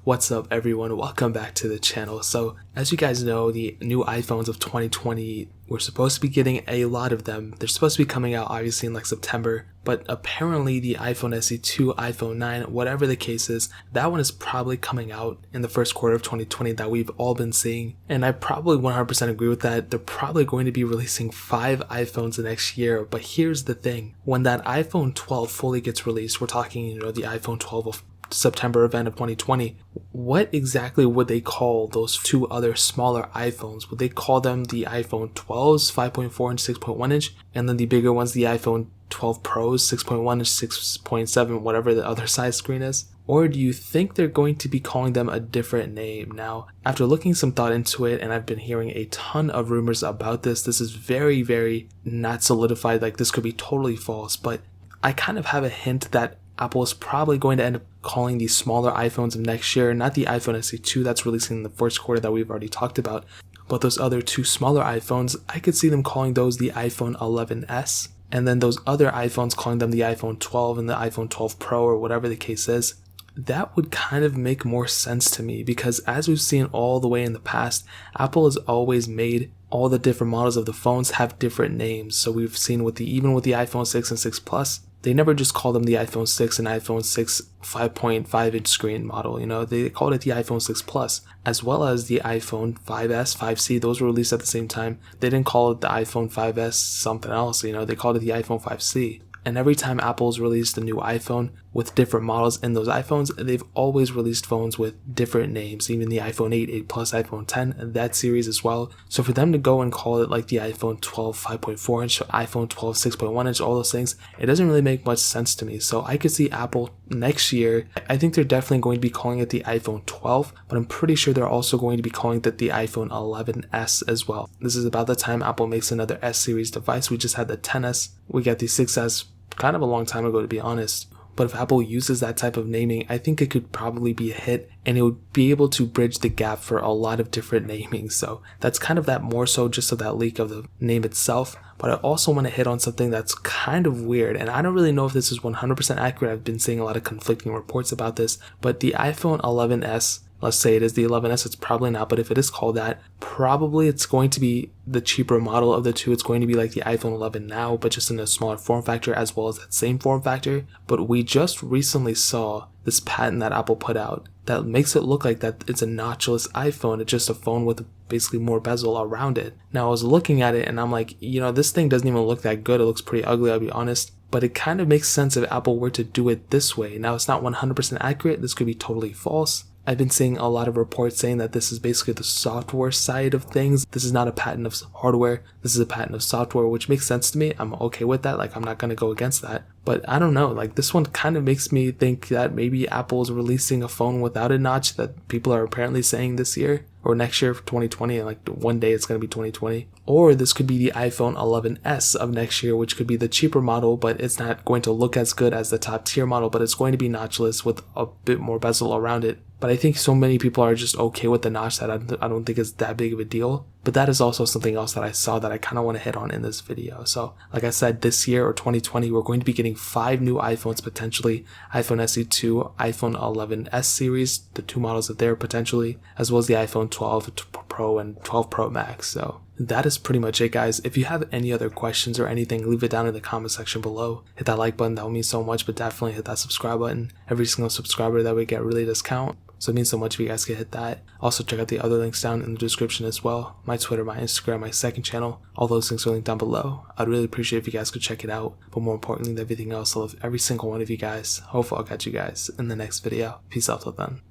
What's up everyone, welcome back to the channel. So as you guys know, the new iPhones of 2020, we're supposed to be getting a lot of them. They're supposed to be coming out obviously in like September, but apparently the iPhone SE2, iPhone 9, whatever the case is, that one is probably coming out in the first quarter of 2020 that we've all been seeing. And I probably 100% agree with that. They're probably going to be releasing 5 iPhones the next year, but here's the thing. When that iPhone 12 fully gets released, we're talking, the iPhone 12 of September event of 2020, what exactly would they call those two other smaller iPhones? Would they call them the iPhone 12s, 5.4 and 6.1 inch, and then the bigger ones, the iPhone 12 Pros, 6.1 and 6.7, whatever the other size screen is? Or do you think they're going to be calling them a different name? Now, after looking some thought into it, and I've been hearing a ton of rumors about this is very, very not solidified, like this could be totally false, but I kind of have a hint that Apple is probably going to end up calling these smaller iPhones of next year, not the iPhone SE2 that's releasing in the first quarter that we've already talked about, but those other two smaller iPhones, I could see them calling those the iPhone 11s, and then those other iPhones calling them the iPhone 12 and the iPhone 12 Pro or whatever the case is. That would kind of make more sense to me because as we've seen all the way in the past, Apple has always made all the different models of the phones have different names. So we've seen even with the iPhone 6 and 6 Plus, they never just called them the iPhone 6 and iPhone 6 5.5 inch screen model, they called it the iPhone 6 Plus, as well as the iPhone 5S, 5C, those were released at the same time. They didn't call it the iPhone 5S something else, they called it the iPhone 5C. And every time Apple's released a new iPhone with different models in those iPhones, they've always released phones with different names, even the iPhone 8, 8 Plus, iPhone 10, and that series as well. So for them to go and call it like the iPhone 12 5.4 inch, iPhone 12 6.1 inch, all those things, it doesn't really make much sense to me. So I could see Apple next year, I think they're definitely going to be calling it the iPhone 12, but I'm pretty sure they're also going to be calling it the iPhone 11s as well. This is about the time Apple makes another S series device. We just had the 10s, we got the 6s, kind of a long time ago to be honest, but if Apple uses that type of naming, I think it could probably be a hit and it would be able to bridge the gap for a lot of different namings. So that's kind of that more so just of that leak of the name itself. But I also want to hit on something that's kind of weird, and I don't really know if this is 100% accurate. I've been seeing a lot of conflicting reports about this, but the iPhone 11s, let's say it is the 11s, it's probably not, but if it is called that, probably it's going to be the cheaper model of the two. It's going to be like the iPhone 11 now, but just in a smaller form factor as well as that same form factor. But we just recently saw this patent that Apple put out that makes it look like that it's a notchless iPhone. It's just a phone with basically more bezel around it. Now I was looking at it and I'm like, this thing doesn't even look that good. It looks pretty ugly, I'll be honest. But it kind of makes sense if Apple were to do it this way. Now it's not 100% accurate. This could be totally false. I've been seeing a lot of reports saying that this is basically the software side of things. This is not a patent of hardware. This is a patent of software, which makes sense to me. I'm okay with that. Like, I'm not going to go against that. But I don't know. Like, this one kind of makes me think that maybe Apple is releasing a phone without a notch that people are apparently saying this year or next year for 2020. And like one day it's going to be 2020. Or this could be the iPhone 11s of next year, which could be the cheaper model, but it's not going to look as good as the top tier model, but it's going to be notchless with a bit more bezel around it. But I think so many people are just okay with the notch that I don't think it's that big of a deal. But that is also something else that I saw that I kind of want to hit on in this video. So like I said, this year or 2020, we're going to be getting 5 new iPhones potentially. iPhone SE2, iPhone 11s series, the 2 models of there potentially, as well as the iPhone 12 Pro and 12 Pro Max. So that is pretty much it, guys. If you have any other questions or anything, leave it down in the comment section below. Hit that like button, that would mean so much, but definitely hit that subscribe button. Every single subscriber that we get really does count. So it means so much if you guys could hit that. Also check out the other links down in the description as well. My Twitter, my Instagram, my second channel. All those links are linked down below. I'd really appreciate if you guys could check it out. But more importantly than everything else, I love every single one of you guys. Hopefully I'll catch you guys in the next video. Peace out till then.